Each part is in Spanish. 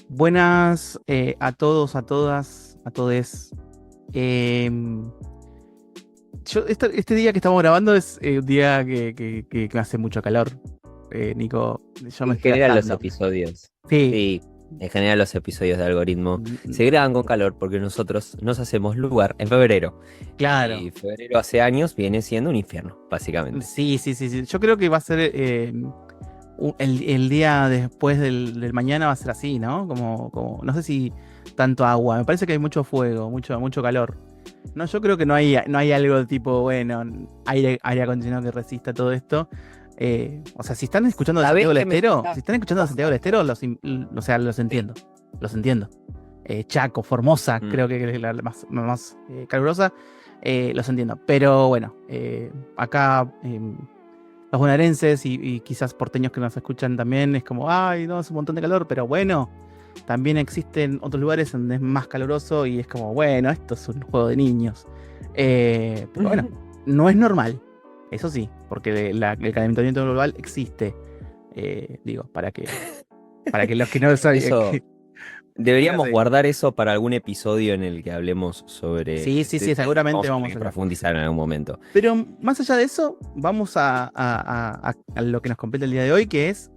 Buenas a todos, a todas, a todes. Em, este día que estamos grabando es un día que hace mucho calor. Nico, yo me En estoy general los asando. episodios, Sí, sí, en general los episodios de Algoritmo mm, se graban con calor porque nosotros nos hacemos lugar en febrero. claro. Y febrero hace años viene siendo un infierno, básicamente. Sí, sí, sí, sí. Yo creo que va a ser el día después del mañana va a ser así, ¿no? No sé si tanto agua. Me parece que hay mucho fuego, mucho calor. No, yo creo que no hay algo de tipo, bueno, aire acondicionado que resista todo esto. O sea, si están escuchando de Santiago ¿Sabés del qué me Estero, si está están escuchando de Santiago del pasando? Estero, o sea, los Sí. entiendo. Los entiendo. Chaco, Formosa, Mm. creo que es la más calurosa. Los entiendo. Pero bueno, acá los bonaerenses y quizás porteños que nos escuchan también, es como, ay, no, es un montón de calor, pero bueno, también existen otros lugares donde es más caluroso y es como, bueno, esto es un juego de niños. Pero bueno, no es normal, eso sí, porque el calentamiento global existe. Digo, para que los que no saben. Eso, Dígase. deberíamos guardar eso para algún episodio en el que hablemos sobre Sí, sí, este sí, tema. seguramente Vamos a tener vamos que a. profundizar en algún momento. Pero más allá de eso, vamos a lo que nos compete el día de hoy, que es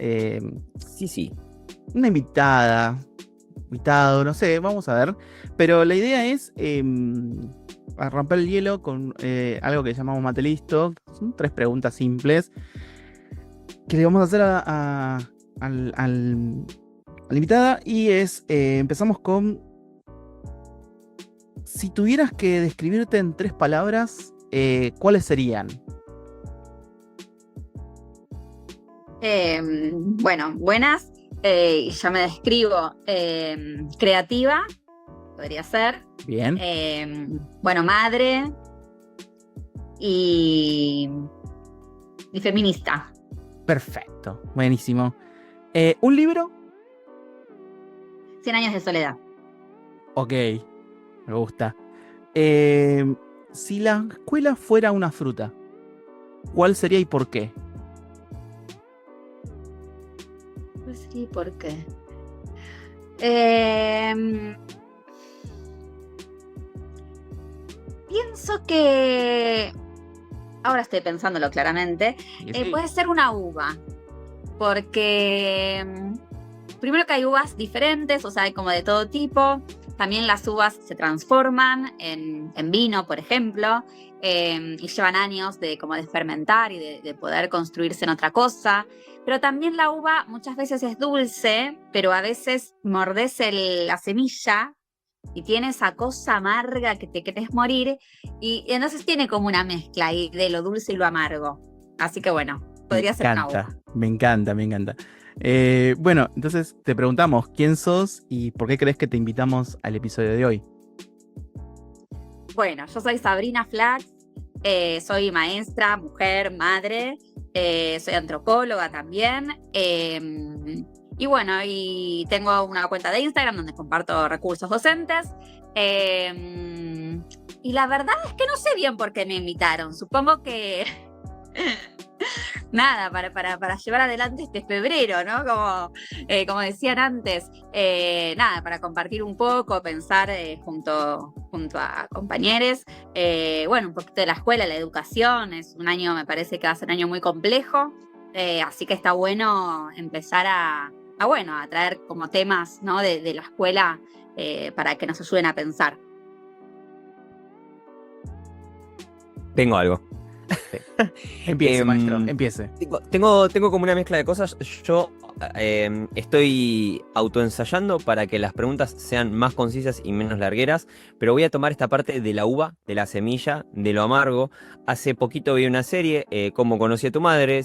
Sí, sí. una invitada, invitado, no sé, vamos a ver. Pero la idea es a romper el hielo con algo que llamamos mate listo. Son tres preguntas simples que le vamos a hacer a la invitada. Y empezamos con, si tuvieras que describirte en tres palabras, ¿cuáles serían? Bueno, buenas. Ya me describo. Creativa, podría ser. Bien, Bueno, madre y, y feminista. perfecto, buenísimo. ¿Un libro? 100 años de soledad. Ok, me gusta. Eh, si la escuela fuera una fruta, ¿cuál sería y por qué? Pues sí, ¿por qué? Em, Pienso que, ahora estoy pensándolo claramente, Y sí. puede ser una uva, porque primero que hay uvas diferentes, o sea, hay como de todo tipo. También las uvas se transforman en vino, por ejemplo, y llevan años de como de fermentar y de poder construirse en otra cosa. Pero también la uva muchas veces es dulce, pero a veces mordés la semilla y tiene esa cosa amarga que te querés morir, y entonces tiene como una mezcla ahí de lo dulce y lo amargo. Así que bueno, Me podría ser una uva. encanta, me encanta, me encanta. Bueno, entonces te preguntamos quién sos y por qué crees que te invitamos al episodio de hoy. Bueno, yo soy Sabrina Flax, soy maestra, mujer, madre, soy antropóloga también. Y bueno, y tengo una cuenta de Instagram donde comparto recursos docentes. Y la verdad es que no sé bien por qué me invitaron. Supongo que nada, para llevar adelante este febrero, ¿no? Como decían antes, nada, para compartir un poco, pensar junto a compañeros. Bueno, un poquito de la escuela, la educación, es un año, me parece que va a ser un año muy complejo, así que está bueno empezar bueno, a traer como temas, ¿no? de la escuela, para que nos ayuden a pensar. Tengo algo. Sí. Empiece, maestro, Em, empiece. tengo como una mezcla de cosas. Yo estoy autoensayando para que las preguntas sean más concisas y menos largueras, pero voy a tomar esta parte de la uva, de la semilla, de lo amargo. Hace poquito vi una serie, Cómo conocí a tu madre,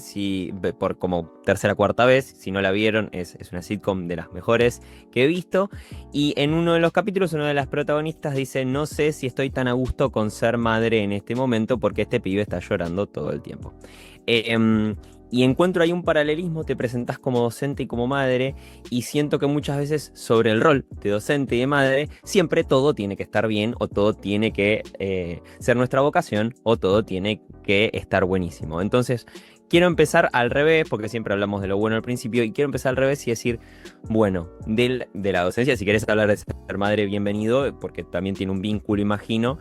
por como tercera o cuarta vez. Si no la vieron, es una sitcom de las mejores que he visto. Y en uno de los capítulos, una de las protagonistas dice: no sé si estoy tan a gusto con ser madre en este momento porque este pibe está llorando todo el tiempo. Em, y encuentro ahí un paralelismo, te presentás como docente y como madre, y siento que muchas veces sobre el rol de docente y de madre, siempre todo tiene que estar bien, o todo tiene que ser nuestra vocación, o todo tiene que estar buenísimo. Entonces, quiero empezar al revés, porque siempre hablamos de lo bueno al principio, y quiero empezar al revés y decir, bueno, de la docencia, si querés hablar de ser madre, bienvenido, porque también tiene un vínculo, imagino,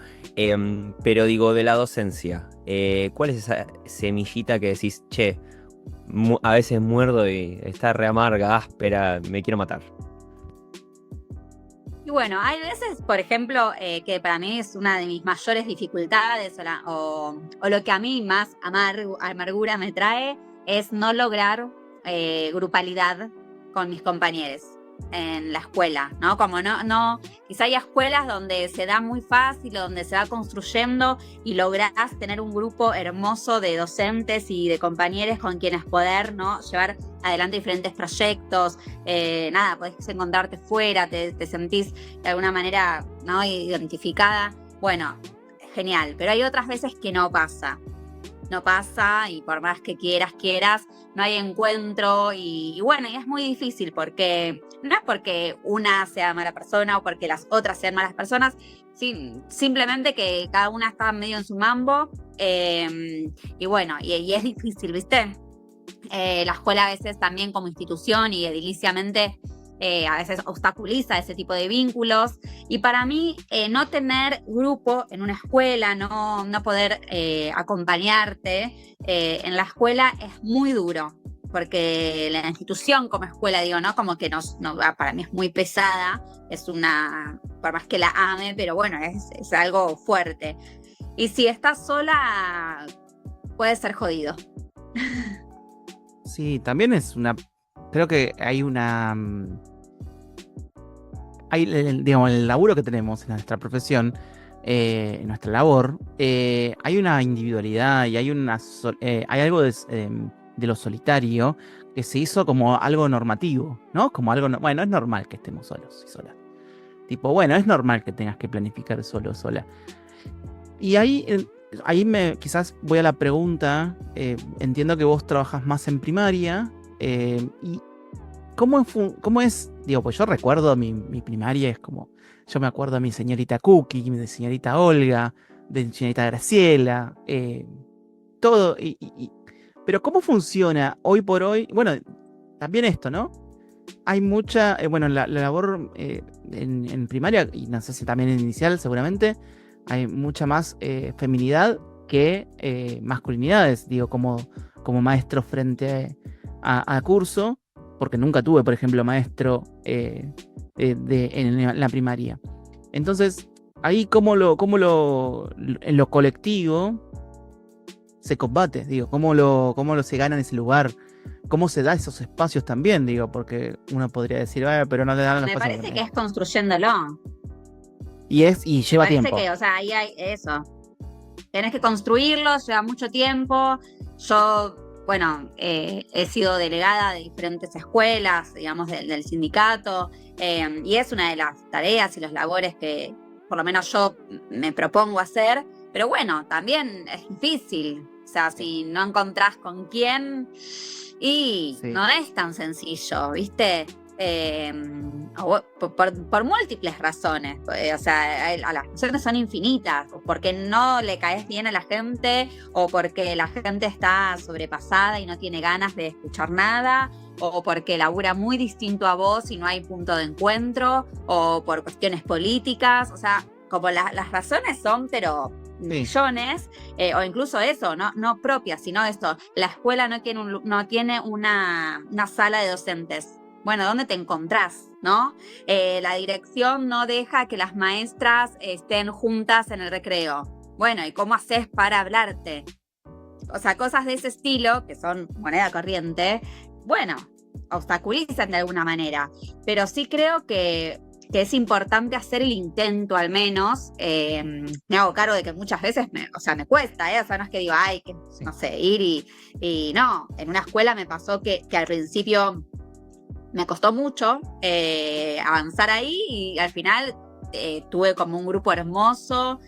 pero digo, de la docencia, ¿cuál es esa semillita que decís, che, a veces muerdo y está re amarga, áspera, me quiero matar? Y bueno, hay veces, por ejemplo, que para mí es una de mis mayores dificultades o lo que a mí más amargura me trae es no lograr grupalidad con mis compañeros en la escuela, ¿no? Como quizá hay escuelas donde se da muy fácil, donde se va construyendo y lográs tener un grupo hermoso de docentes y de compañeros con quienes poder, ¿no? Llevar adelante diferentes proyectos, podés encontrarte fuera, te sentís de alguna manera, ¿no? Identificada. Bueno, genial, pero hay otras veces que no pasa y por más que quieras, no hay encuentro y bueno, y es muy difícil porque no es porque una sea mala persona o porque las otras sean malas personas, simplemente que cada una está medio en su mambo y bueno, y es difícil, ¿viste? La escuela a veces también como institución y ediliciamente a veces obstaculiza ese tipo de vínculos y para mí no tener grupo en una escuela, no poder acompañarte en la escuela es muy duro porque la institución como escuela, digo, ¿no? Como que para mí es muy pesada, por más que la ame, pero bueno, es algo fuerte. Y si estás sola, puede ser jodido. Sí, también creo que hay digamos, el laburo que tenemos en nuestra profesión, en nuestra labor, hay una individualidad y hay algo de lo solitario que se hizo como algo normativo, ¿no? Como algo, bueno, es normal que estemos solos y solas. Tipo, bueno, es normal que tengas que planificar solo o sola. Y ahí quizás voy a la pregunta, entiendo que vos trabajas más en primaria, y ¿cómo es? Digo, pues yo recuerdo mi primaria, es como, yo me acuerdo a mi señorita Cookie, de señorita Olga, de señorita Graciela, todo, pero ¿cómo funciona hoy por hoy? Bueno, también esto, ¿no? Hay mucha, bueno, la labor en primaria, y no sé si también en inicial seguramente, hay mucha más feminidad que masculinidades, digo, como maestro frente a curso, porque nunca tuve, por ejemplo, maestro en la primaria. Entonces, ahí en lo colectivo se combate, digo, cómo se gana en ese lugar, cómo se da esos espacios también, digo, porque uno podría decir, pero no le dan los espacios. Me parece que es construyéndolo. Y lleva tiempo. Parece que, o sea, ahí hay eso. Tenés que construirlo, lleva mucho tiempo. Yo, bueno, he sido delegada de diferentes escuelas, digamos, del sindicato, y es una de las tareas y los labores que por lo menos yo me propongo hacer, pero bueno, también es difícil. O sea, si no encontrás con quién, y no es tan sencillo, ¿viste? Por múltiples razones, o sea, las razones son infinitas, porque no le caes bien a la gente, o porque la gente está sobrepasada y no tiene ganas de escuchar nada, o porque labura muy distinto a vos y no hay punto de encuentro, o por cuestiones políticas, o sea, como las razones son, pero millones, o incluso eso, no propias, sino esto, la escuela no tiene una sala de docentes. Bueno, ¿dónde te encontrás? ¿No? La dirección no deja que las maestras estén juntas en el recreo. Bueno, ¿y cómo haces para hablarte? O sea, cosas de ese estilo, que son moneda corriente, bueno, obstaculizan de alguna manera. Pero sí creo que es importante hacer el intento al menos. Me hago cargo de que muchas veces me cuesta, o sea, no es que digo, no sé, ir y no. En una escuela me pasó que al principio me costó mucho avanzar ahí y al final tuve como un grupo hermoso,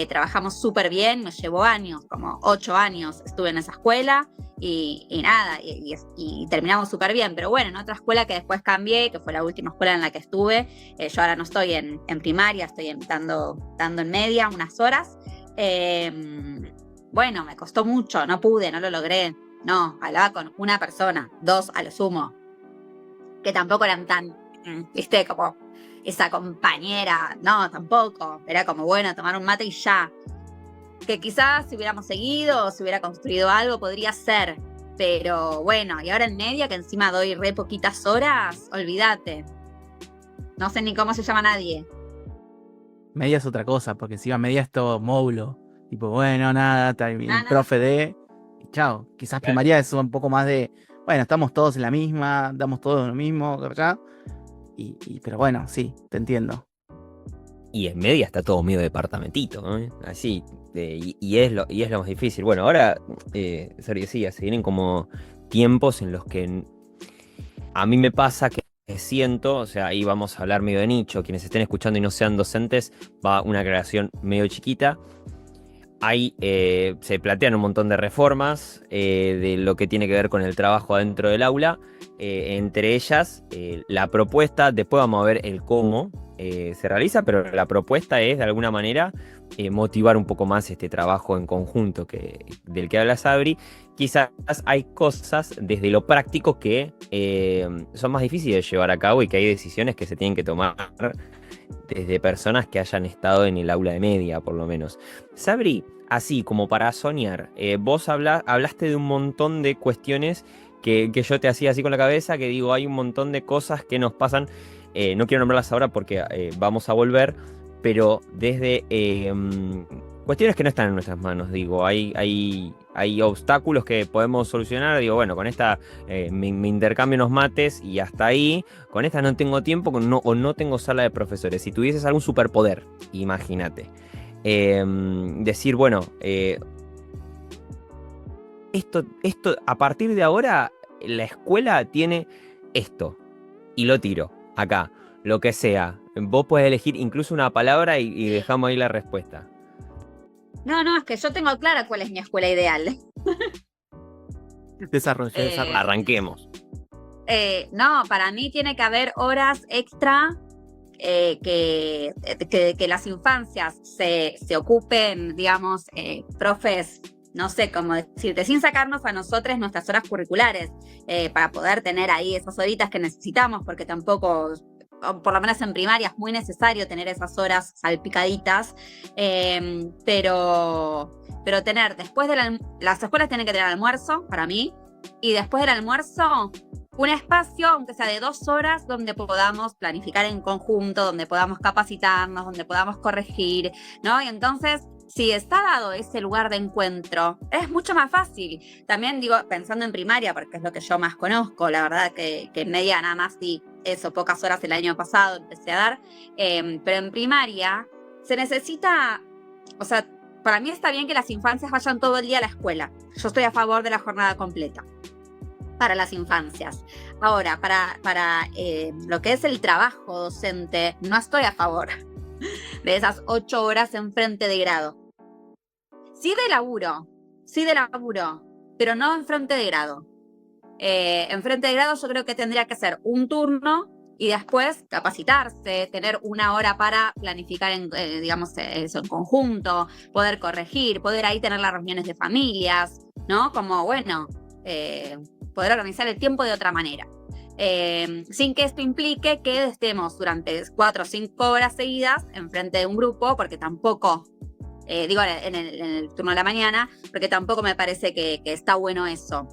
trabajamos súper bien, me llevó años, como 8 años estuve en esa escuela y nada, y terminamos súper bien. Pero bueno, en otra escuela que después cambié, que fue la última escuela en la que estuve, yo ahora no estoy en primaria, estoy dando en media unas horas. Bueno, me costó mucho, no lo logré. No, hablaba con una persona, 2 a lo sumo, que tampoco eran tan, viste, como esa compañera, no, tampoco. Era como, bueno, tomar un mate y ya. Que quizás si hubiéramos seguido o si hubiera construido algo, podría ser. Pero bueno, y ahora en media, que encima doy re poquitas horas, olvídate. No sé ni cómo se llama nadie. Media es otra cosa, porque encima media es todo módulo. Tipo, bueno, nada, el profe de... Y chao. Quizás Claro. primaria es un poco más de... Bueno, estamos todos en la misma, damos todos lo mismo, ¿ya? Pero bueno, sí, te entiendo. Y en media está todo medio departamentito, ¿no? Así, y es lo más difícil. Bueno, ahora, Sergio, sí, se vienen como tiempos en los que a mí me pasa que siento, o sea, ahí vamos a hablar medio de nicho, quienes estén escuchando y no sean docentes, va una aclaración medio chiquita. Ahí se plantean un montón de reformas de lo que tiene que ver con el trabajo adentro del aula. Entre ellas, la propuesta, después vamos a ver el cómo se realiza, pero la propuesta es, de alguna manera, motivar un poco más este trabajo en conjunto del que habla Sabri. Quizás hay cosas desde lo práctico que son más difíciles de llevar a cabo y que hay decisiones que se tienen que tomar desde personas que hayan estado en el aula de media, por lo menos. Sabri, así como para soñar, vos hablaste de un montón de cuestiones que yo te hacía así con la cabeza, que digo, hay un montón de cosas que nos pasan, no quiero nombrarlas ahora porque vamos a volver, pero desde cuestiones que no están en nuestras manos, digo, hay obstáculos que podemos solucionar, digo, bueno, con esta me intercambio unos mates y hasta ahí, con esta no tengo tiempo o no tengo sala de profesores. Si tuvieses algún superpoder, imagínate, decir, bueno, esto, a partir de ahora, la escuela tiene esto, y lo tiro, acá, lo que sea. Vos podés elegir incluso una palabra y dejamos ahí la respuesta. No, es que yo tengo clara cuál es mi escuela ideal. Desarrollo. Arranquemos. No, para mí tiene que haber horas extra que las infancias se ocupen, digamos, profes, no sé cómo decirte, sin sacarnos a nosotros nuestras horas curriculares, para poder tener ahí esas horitas que necesitamos, porque tampoco, por lo menos en primaria, es muy necesario tener esas horas salpicaditas, pero tener, después de las escuelas tienen que tener almuerzo, para mí, y después del almuerzo, un espacio, aunque sea de 2 horas, donde podamos planificar en conjunto, donde podamos capacitarnos, donde podamos corregir, ¿no? Y entonces, si está dado ese lugar de encuentro, es mucho más fácil. También digo, pensando en primaria, porque es lo que yo más conozco, la verdad que en media nada más sí, eso, pocas horas el año pasado empecé a dar, pero en primaria se necesita, o sea, para mí está bien que las infancias vayan todo el día a la escuela. Yo estoy a favor de la jornada completa para las infancias. Ahora, para lo que es el trabajo docente, no estoy a favor de esas 8 horas en frente de grado. Sí de laburo, pero no en frente de grado. En frente de grado yo creo que tendría que ser un turno y después capacitarse, tener 1 hora para planificar, digamos, eso en conjunto, poder corregir, poder ahí tener las reuniones de familias, ¿no? Como, bueno, poder organizar el tiempo de otra manera. Sin que esto implique que estemos durante 4 o 5 horas seguidas enfrente de un grupo, porque tampoco, digo, en el turno de la mañana, porque tampoco me parece que está bueno eso.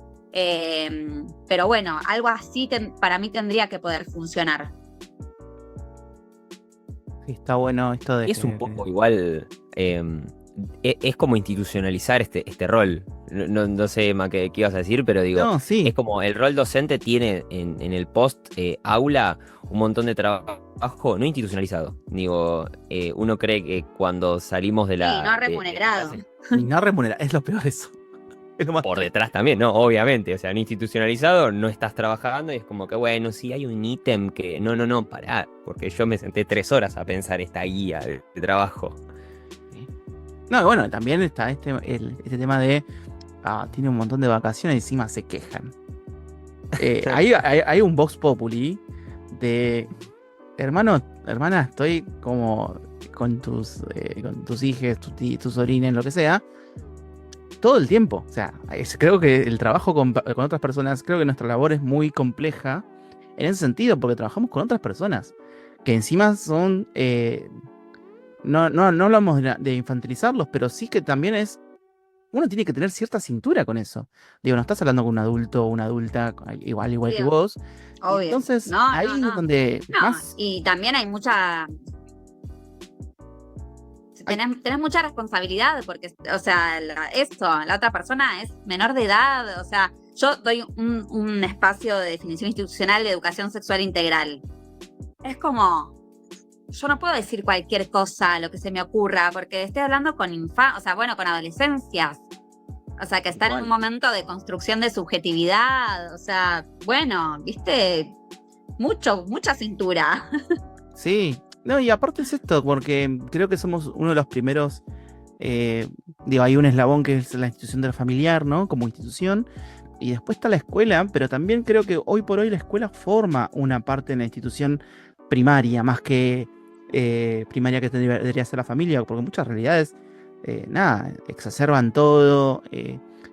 Pero bueno, algo así para mí tendría que poder funcionar. Sí, está bueno esto de... Es un poco igual, es como institucionalizar este rol. No sé, Ma, qué ibas a decir, pero digo, No, sí. es como el rol docente tiene en el post aula un montón de trabajo no institucionalizado. Digo, uno cree que cuando salimos de la... Sí, no remunerado. Y no remunera, es lo peor eso. Es lo más... Por detrás también, ¿no? Obviamente, o sea, no institucionalizado, no estás trabajando y es como que, bueno, sí hay un ítem que... No, pará, porque yo me senté 3 horas a pensar esta guía de trabajo. No, y bueno, también está este tema de... tiene un montón de vacaciones y encima se quejan. Hay un Vox Populi de... Hermano, hermana, estoy como con tus hijas, tus sobrines, lo que sea. todo el tiempo. O sea, creo que el trabajo con otras personas, creo que nuestra labor es muy compleja en ese sentido, porque trabajamos con otras personas, que encima son, no hablamos de infantilizarlos, pero sí que también uno tiene que tener cierta cintura con eso. Digo, no estás hablando con un adulto o una adulta igual que Obvio. vos. Y Obvio. entonces, No, ahí es no. donde No, más... y también hay tenés mucha responsabilidad porque, o sea, la otra persona es menor de edad, o sea, yo doy un espacio de definición institucional de educación sexual integral. Es como, yo no puedo decir cualquier cosa, lo que se me ocurra, porque estoy hablando con con adolescencias, o sea, que están en un momento de construcción de subjetividad, o sea, bueno, viste, mucha cintura. Sí, no, y aparte es esto, porque creo que somos uno de los primeros, hay un eslabón que es la institución de la familiar, ¿no? Como institución, y después está la escuela, pero también creo que hoy por hoy la escuela forma una parte de la institución primaria, más que primaria que debería ser la familia, porque muchas realidades, exacerban todo,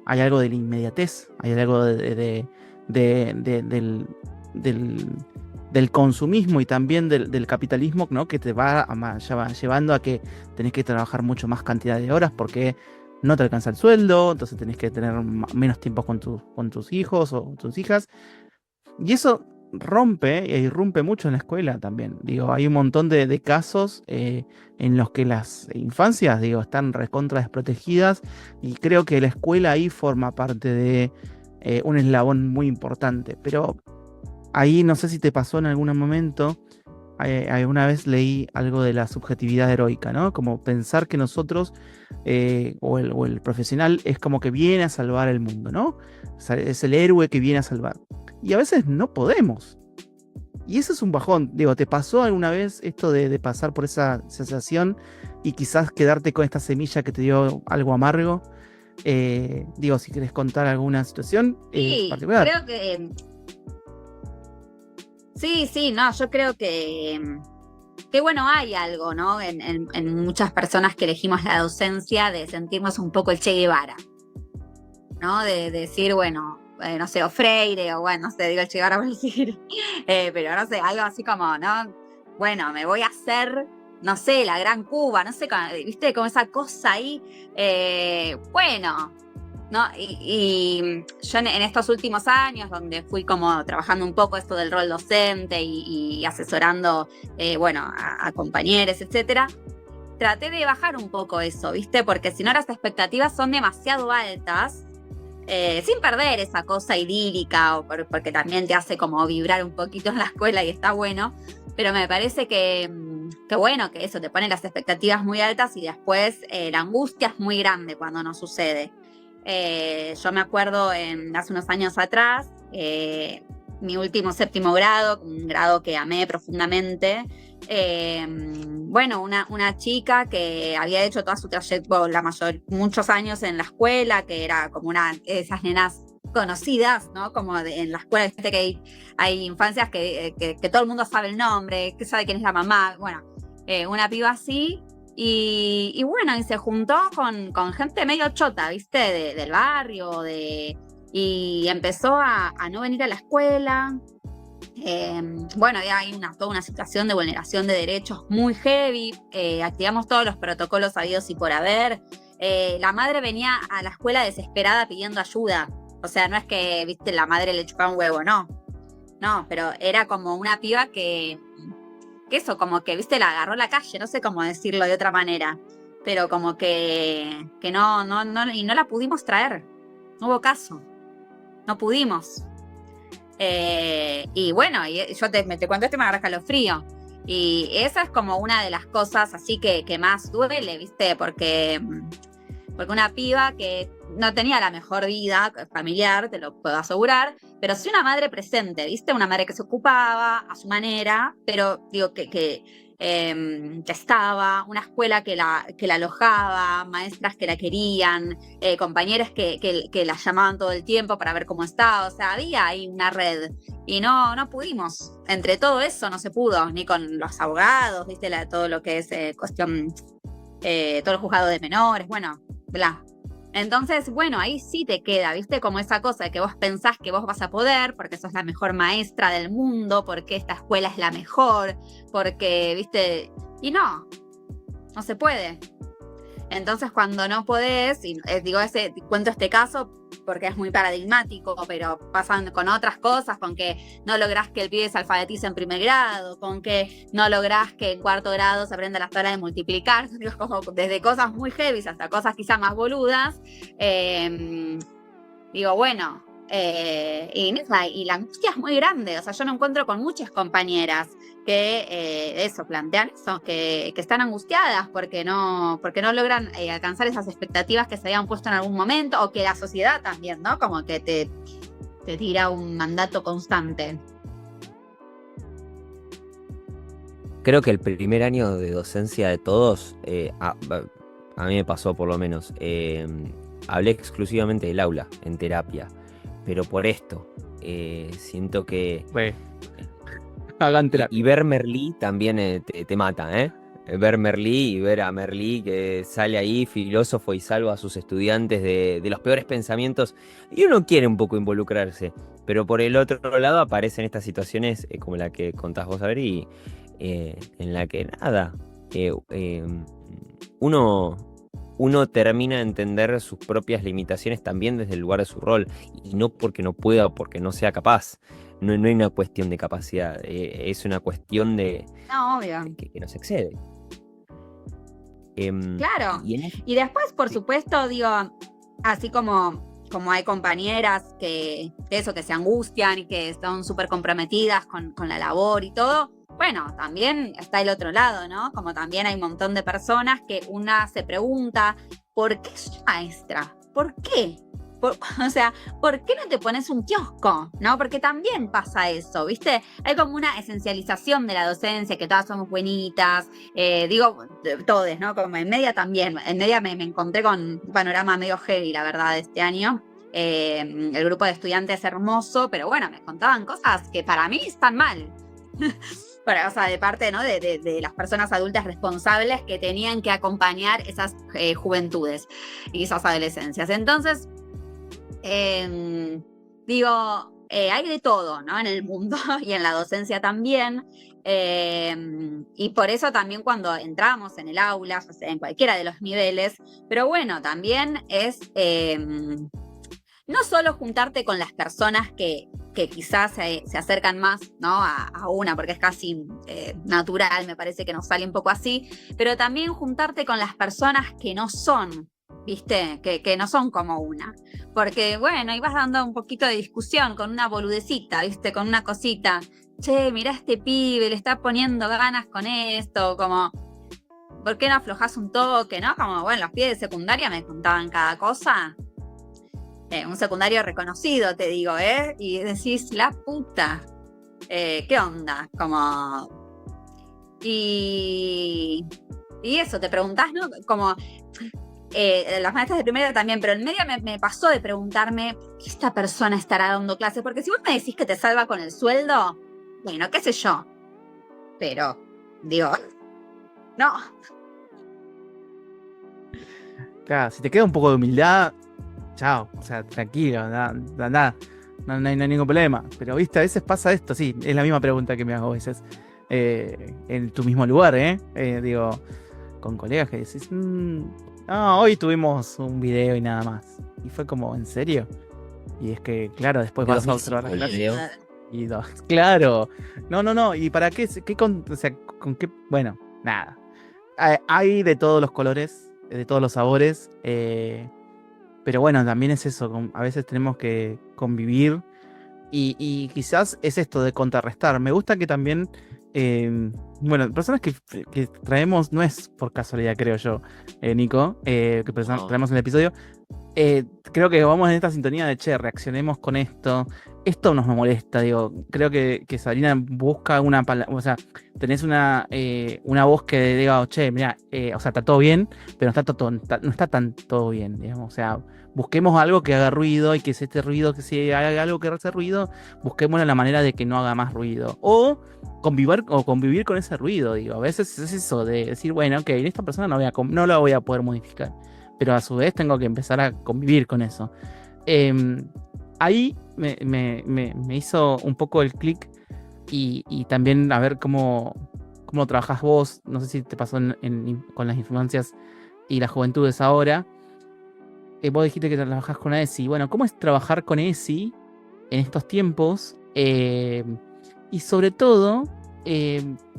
hay algo de la inmediatez, hay algo del consumismo y también del capitalismo, ¿no? Que te va llevando a que tenés que trabajar mucho más cantidad de horas porque no te alcanza el sueldo, entonces tenés que tener menos tiempo con tus hijos o tus hijas. Y eso rompe e irrumpe mucho en la escuela también. Digo, hay un montón de casos en los que las infancias, están recontra desprotegidas y creo que la escuela ahí forma parte de un eslabón muy importante. Pero ahí no sé si te pasó en algún momento, alguna vez leí algo de la subjetividad heroica, ¿no? Como pensar que nosotros, o el profesional, es como que viene a salvar el mundo, ¿no? O sea, es el héroe que viene a salvar. Y a veces no podemos. Y eso es un bajón. Digo, ¿te pasó alguna vez esto de pasar por esa sensación y quizás quedarte con esta semilla que te dio algo amargo? Si querés contar alguna situación Sí, particular. creo que... Sí, no, yo creo que bueno, hay algo, ¿no? En muchas personas que elegimos la docencia de sentirnos un poco el Che Guevara, ¿no? De decir, bueno, no sé, o Freire, o bueno, no sé, digo el Che Guevara por decir, pero no sé, algo así como, ¿no? Bueno, me voy a hacer, no sé, la Gran Cuba, no sé, ¿viste? Como esa cosa ahí, bueno... ¿no? Y yo en estos últimos años, donde fui como trabajando un poco esto del rol docente y asesorando, a compañeros, etcétera, traté de bajar un poco eso, ¿viste? Porque si no las expectativas son demasiado altas, sin perder esa cosa idílica, porque también te hace como vibrar un poquito en la escuela y está bueno, pero me parece que bueno, que eso te pone las expectativas muy altas y después la angustia es muy grande cuando no sucede. Yo me acuerdo hace unos años atrás, mi último 7º grado, un grado que amé profundamente, una chica que había hecho toda su trayectoria, muchos años en la escuela, que era como una de esas nenas conocidas, ¿no? Como en la escuela, viste que hay infancias que todo el mundo sabe el nombre, que sabe quién es la mamá, bueno, una piba así. Y se juntó con gente medio chota, ¿viste? Del barrio, y empezó a no venir a la escuela. Ya hay toda una situación de vulneración de derechos muy heavy. Activamos todos los protocolos habidos y por haber. La madre venía a la escuela desesperada pidiendo ayuda. O sea, no es que, ¿viste? La madre le chupaba un huevo, no. No, pero era como una piba que eso, como que, viste, la agarró la calle, no sé cómo decirlo de otra manera, pero como que no, y no la pudimos traer, no hubo caso, no pudimos. Y yo te cuento esto y me agarra escalofrío. Y esa es como una de las cosas así que más duele, viste, porque una piba que no tenía la mejor vida familiar, te lo puedo asegurar, pero sí una madre presente, ¿viste? Una madre que se ocupaba a su manera, pero digo que estaba, una escuela que la alojaba, maestras que la querían, compañeros que la llamaban todo el tiempo para ver cómo estaba, o sea, había ahí una red y no pudimos. Entre todo eso no se pudo, ni con los abogados, ¿viste? Todo lo que es cuestión, todo el juzgado de menores, bueno, bla. Entonces, bueno, ahí sí te queda, ¿viste? Como esa cosa de que vos pensás que vos vas a poder, porque sos la mejor maestra del mundo, porque esta escuela es la mejor, porque, ¿viste? Y no se puede. Entonces, cuando no podés, y cuento este caso porque es muy paradigmático, pero pasan con otras cosas, con que no lográs que el pibe se alfabetice en primer grado, con que no lográs que en cuarto grado se aprenda la tabla de multiplicar, como desde cosas muy heavy hasta cosas quizás más boludas. Bueno, y la angustia es muy grande. O sea, yo me encuentro con muchas compañeras que plantean eso, que están angustiadas porque no logran alcanzar esas expectativas que se habían puesto en algún momento, o que la sociedad también, ¿no? Como que te tira un mandato constante. Creo que el primer año de docencia de todos, a mí me pasó por lo menos, hablé exclusivamente del aula, en terapia, pero por esto, siento que... Hagan terapia. Y ver Merlí también te mata, ¿eh? Ver Merlí y ver a Merlí que sale ahí, filósofo, y salva a sus estudiantes de los peores pensamientos, y uno quiere un poco involucrarse, pero por el otro lado aparecen estas situaciones como la que contás vos, Adri, en la que nada, uno termina de entender sus propias limitaciones también desde el lugar de su rol, y no porque no pueda o porque no sea capaz. No hay una cuestión de capacidad, es una cuestión de No, obvio. que nos excede. Claro. Y después, por supuesto, así como hay compañeras que se angustian y que son súper comprometidas con la labor y todo, bueno, también está el otro lado, ¿no? Como también hay un montón de personas que una se pregunta, ¿por qué soy maestra? ¿Por qué? ¿Por qué no te pones un kiosco? ¿No? Porque también pasa eso, ¿viste? Hay como una esencialización de la docencia, que todas somos buenitas, todes, ¿no? Como en media también. En media me encontré con un panorama medio heavy, la verdad, este año. El grupo de estudiantes es hermoso, pero bueno, me contaban cosas que para mí están mal. O sea, de parte, ¿no? de las personas adultas responsables que tenían que acompañar esas juventudes y esas adolescencias. Entonces, hay de todo, ¿no? En el mundo y en la docencia también. Y por eso también cuando entramos en el aula, o sea, en cualquiera de los niveles, pero bueno, también es no solo juntarte con las personas que quizás se acercan más, ¿no? a una, porque es casi natural, me parece que nos sale un poco así, pero también juntarte con las personas que no son, ¿viste? Que no son como una. Porque, bueno, ibas dando un poquito de discusión con una boludecita, ¿viste? Con una cosita. Che, mirá este pibe, le está poniendo ganas con esto, como, ¿por qué no aflojás un toque, no? Como, bueno, los pibes de secundaria me contaban cada cosa. Un secundario reconocido, te digo, ¿eh? Y decís, la puta, ¿qué onda? Como... Y eso, te preguntás, ¿no? Como... las maestras de primera también, pero en media me pasó de preguntarme, ¿qué esta persona estará dando clases? Porque si vos me decís que te salva con el sueldo, bueno, qué sé yo. Pero, no. Claro, si te queda un poco de humildad, chao, o sea, tranquilo, no hay ningún problema. Pero, viste, a veces pasa esto, sí, es la misma pregunta que me hago a veces. En tu mismo lugar, con colegas que decís, no, hoy tuvimos un video y nada más. Y fue como, ¿en serio? Y es que, claro, después vas a observar las clases. Y claro, no, ¿y para qué? ¿Con qué? Bueno, nada. Hay de todos los colores, de todos los sabores, pero bueno, también es eso, a veces tenemos que convivir y quizás es esto de contrarrestar. Me gusta que también, personas que traemos, no es por casualidad, creo yo, Nico, que traemos en el episodio, creo que vamos en esta sintonía de, reaccionemos con esto nos molesta, creo que Sabrina busca una palabra, o sea, tenés una voz que diga, mira, o sea, está todo bien, pero no está tan todo bien, digamos, o sea, busquemos algo que haga ruido y que este ruido, que si haga algo que hace ruido, busquemos la manera de que no haga más ruido, o convivir con ese ruido, a veces es eso de decir, bueno, ok, esta persona no la voy a poder modificar, pero a su vez tengo que empezar a convivir con eso. Ahí me hizo un poco el clic y también a ver cómo trabajás vos. No sé si te pasó con las infancias y las juventudes ahora. Vos dijiste que trabajás con ESI. Bueno, ¿cómo es trabajar con ESI en estos tiempos? Y sobre todo,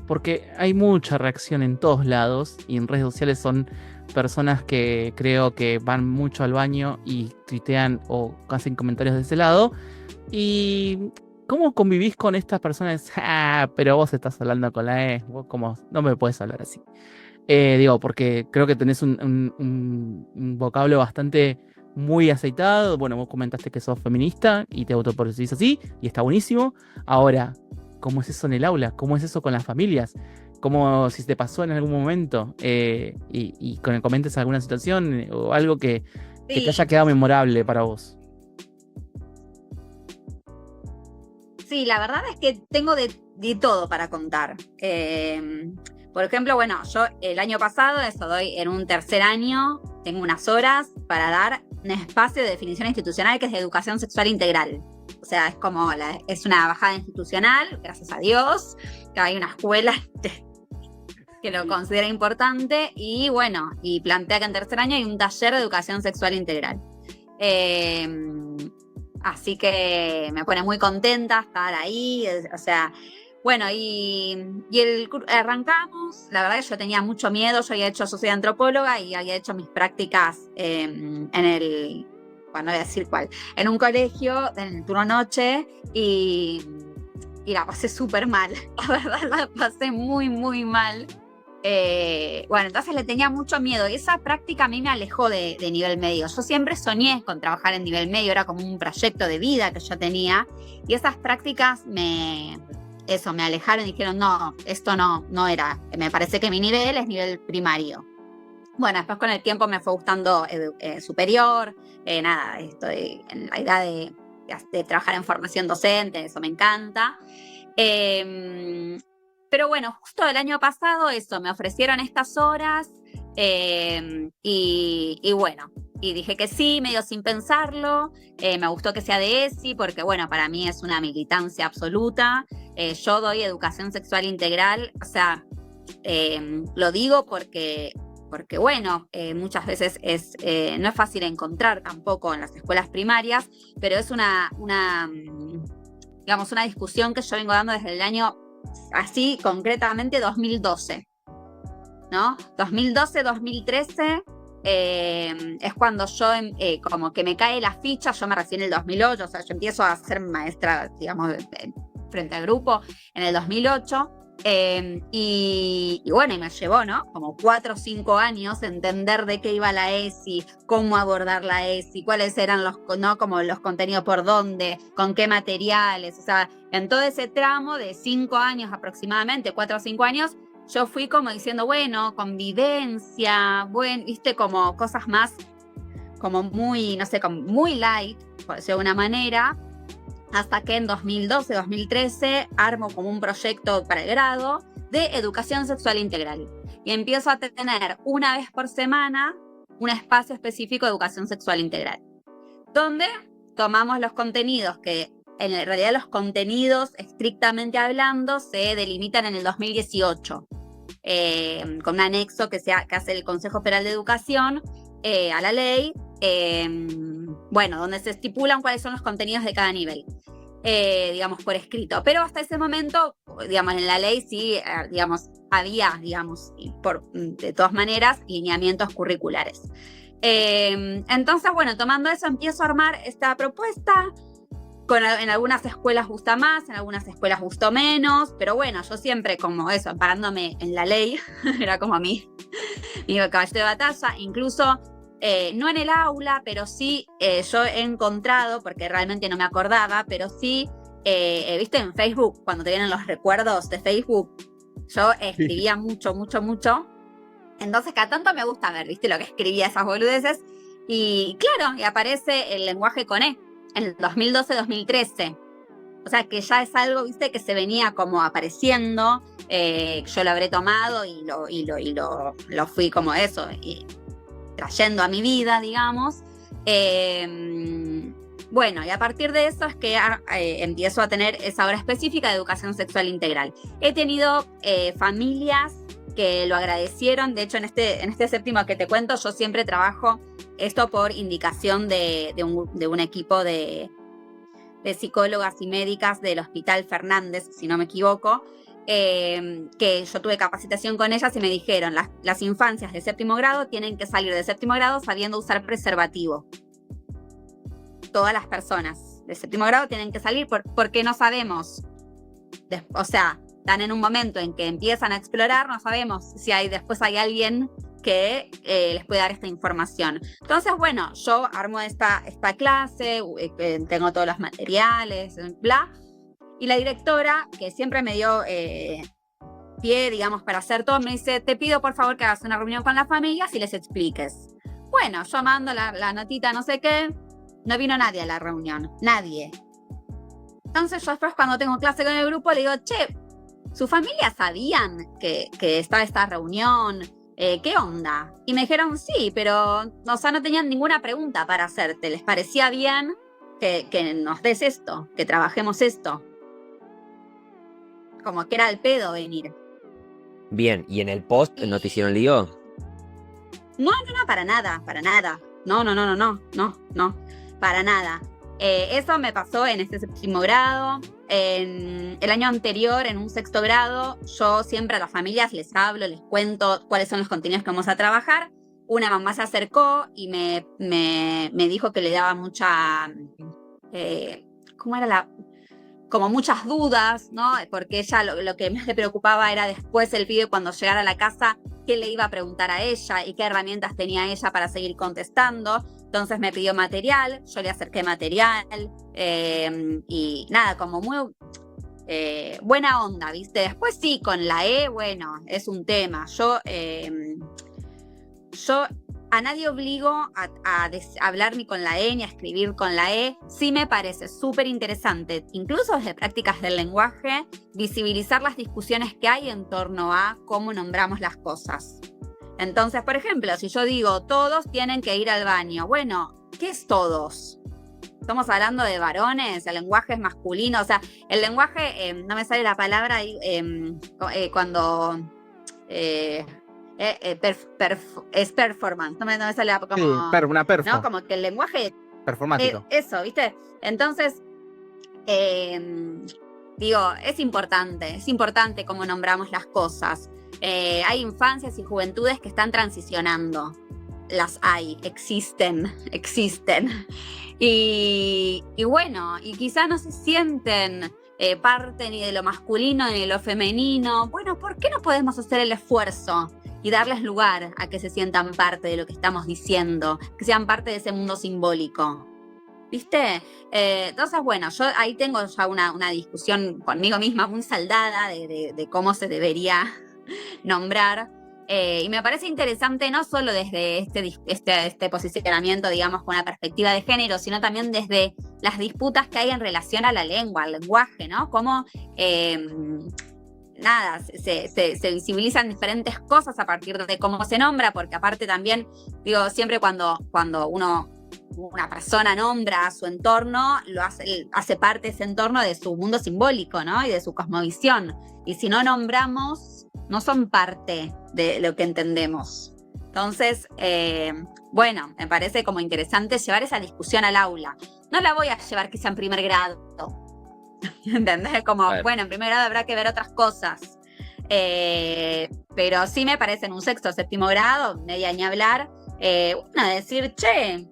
porque hay mucha reacción en todos lados y en redes sociales son personas que creo que van mucho al baño y tuitean o hacen comentarios de ese lado. ¿Y cómo convivís con estas personas? Ah, pero vos estás hablando con la E, vos como no me puedes hablar así. Digo, porque creo que tenés un vocablo bastante muy aceitado. Bueno, vos comentaste que sos feminista y te autopercibís así, y está buenísimo. Ahora, ¿cómo es eso en el aula? ¿Cómo es eso con las familias? ¿Cómo si te pasó en algún momento y comentes alguna situación o algo que te haya quedado memorable para vos? Sí, la verdad es que tengo de todo para contar. Por ejemplo, bueno, yo el año pasado, doy en un tercer año, tengo unas horas para dar un espacio de definición institucional que es de educación sexual integral. O sea, es una bajada institucional, gracias a Dios, que hay una escuela que lo considera importante y bueno, y plantea que en tercer año hay un taller de educación sexual integral. Así que me pone muy contenta estar ahí, o sea, bueno, arrancamos. La verdad que yo tenía mucho miedo. Yo soy antropóloga y había hecho mis prácticas bueno, no voy a decir cuál, en un colegio, en el turno noche, y la pasé súper mal. La verdad, la pasé muy, muy mal. Bueno, entonces le tenía mucho miedo y esa práctica a mí me alejó de nivel medio. Yo siempre soñé con trabajar en nivel medio, era como un proyecto de vida que yo tenía y esas prácticas me alejaron y dijeron, no, esto no era, me parece que mi nivel es nivel primario. Bueno, después con el tiempo me fue gustando superior, nada, estoy en la idea de trabajar en formación docente, eso me encanta. Pero bueno, justo el año pasado me ofrecieron estas horas y bueno, y dije que sí, medio sin pensarlo. Me gustó que sea de ESI porque bueno, para mí es una militancia absoluta. Yo doy educación sexual integral, o sea, lo digo porque bueno, muchas veces no es fácil encontrar tampoco en las escuelas primarias, pero es una discusión que yo vengo dando desde el año, así concretamente 2012, ¿no? 2012, 2013 es cuando yo como que me cae la ficha. Yo me recibí en el 2008, o sea, yo empiezo a ser maestra, digamos, frente al grupo en el 2008. Y bueno, y me llevó, ¿no? Como 4 o 5 años entender de qué iba la ESI, cómo abordar la ESI, cuáles eran como los contenidos, por dónde, con qué materiales. O sea, en todo ese tramo de 5 años aproximadamente, 4 o 5 años, yo fui como diciendo, bueno, convivencia, bueno, viste, como cosas más, como muy, no sé, como muy light, por decirlo de una manera. Hasta que en 2012, 2013 armo como un proyecto para el grado de educación sexual integral. Y empiezo a tener una vez por semana un espacio específico de educación sexual integral, donde tomamos los contenidos que, en realidad los contenidos estrictamente hablando, se delimitan en el 2018, con un anexo que hace el Consejo Federal de Educación a la ley. Bueno, donde se estipulan cuáles son los contenidos de cada nivel, digamos, por escrito. Pero hasta ese momento, digamos, en la ley sí, digamos, había, digamos, de todas maneras, lineamientos curriculares. Entonces, bueno, tomando eso, empiezo a armar esta propuesta. En algunas escuelas gusta más, en algunas escuelas gustó menos, pero bueno, yo siempre como eso, amparándome en la ley, era como mi caballo de batalla. Incluso no en el aula, pero sí yo he encontrado, porque realmente no me acordaba, pero sí, viste en Facebook, cuando te vienen los recuerdos de Facebook, yo escribía mucho. Entonces cada tanto me gusta ver, viste, lo que escribía, esas boludeces. Y claro, y aparece el lenguaje con E, en el 2012-2013. O sea que ya es algo, viste, que se venía como apareciendo. Yo lo habré tomado y lo fui como eso. trayendo a mi vida, digamos. Bueno, y a partir de eso es que empiezo a tener esa hora específica de educación sexual integral. He tenido familias que lo agradecieron. De hecho, en este séptimo que te cuento, yo siempre trabajo esto por indicación de un equipo de psicólogas y médicas del Hospital Fernández, si no me equivoco, que yo tuve capacitación con ellas y me dijeron, las infancias de séptimo grado tienen que salir de séptimo grado sabiendo usar preservativo. Todas las personas de séptimo grado tienen que salir porque no sabemos, o sea, están en un momento en que empiezan a explorar, no sabemos si después hay alguien que les puede dar esta información. Entonces, bueno, yo armo esta clase, tengo todos los materiales, bla, y la directora, que siempre me dio pie, digamos, para hacer todo, me dice, te pido por favor que hagas una reunión con las familias y les expliques. Bueno, yo mando la notita, no sé qué, no vino nadie a la reunión, nadie. Entonces yo después cuando tengo clase con el grupo le digo, che, ¿sus familias sabían que estaba esta reunión? ¿Qué onda? Y me dijeron, sí, pero o sea, no tenían ninguna pregunta para hacerte. ¿Les parecía bien que nos des esto, que trabajemos esto? Como que era el pedo venir. Bien, ¿y en el post no te hicieron lío? No, para nada. No, para nada. Eso me pasó en este séptimo grado. En el año anterior, en un sexto grado, yo siempre a las familias les hablo, les cuento cuáles son los contenidos que vamos a trabajar. Una mamá se acercó y me dijo que le daba mucha... como muchas dudas, ¿no? Porque ella lo que más le preocupaba era después el pibe cuando llegara a la casa, qué le iba a preguntar a ella y qué herramientas tenía ella para seguir contestando. Entonces me pidió material, yo le acerqué material y nada, como muy buena onda, ¿viste? Después sí, con la E, bueno, es un tema. Yo a nadie obligo a hablar ni con la E ni a escribir con la E. Sí me parece súper interesante, incluso desde prácticas del lenguaje, visibilizar las discusiones que hay en torno a cómo nombramos las cosas. Entonces, por ejemplo, si yo digo todos tienen que ir al baño, bueno, ¿qué es todos? Estamos hablando de varones, el lenguaje es masculino, o sea, el lenguaje, no me sale la palabra cuando es performance, no me sale como... Sí, una perfo. ¿no? Como que el lenguaje... Performático. Eso, ¿viste? Entonces, digo, es importante cómo nombramos las cosas. Hay infancias y juventudes que están transicionando. Las hay, existen. Y bueno, y quizá no se sienten parte ni de lo masculino ni de lo femenino. Bueno, ¿por qué no podemos hacer el esfuerzo y darles lugar a que se sientan parte de lo que estamos diciendo, que sean parte de ese mundo simbólico? ¿Viste? Entonces, bueno, yo ahí tengo ya una discusión conmigo misma muy saldada de cómo se debería nombrar. Y me parece interesante no solo desde este posicionamiento, digamos, con una perspectiva de género, sino también desde las disputas que hay en relación a la lengua, al lenguaje, ¿no? Cómo, se visibilizan diferentes cosas a partir de cómo se nombra, porque aparte también, digo, siempre cuando una persona nombra a su entorno, hace parte de ese entorno de su mundo simbólico, ¿no? Y de su cosmovisión. Y si no nombramos, no son parte de lo que entendemos. Entonces, bueno, me parece como interesante llevar esa discusión al aula. No la voy a llevar quizá en primer grado. ¿Entendés? Como, bueno, en primer grado habrá que ver otras cosas. Pero sí me parece en un sexto o séptimo grado, media ni hablar, bueno, decir, che,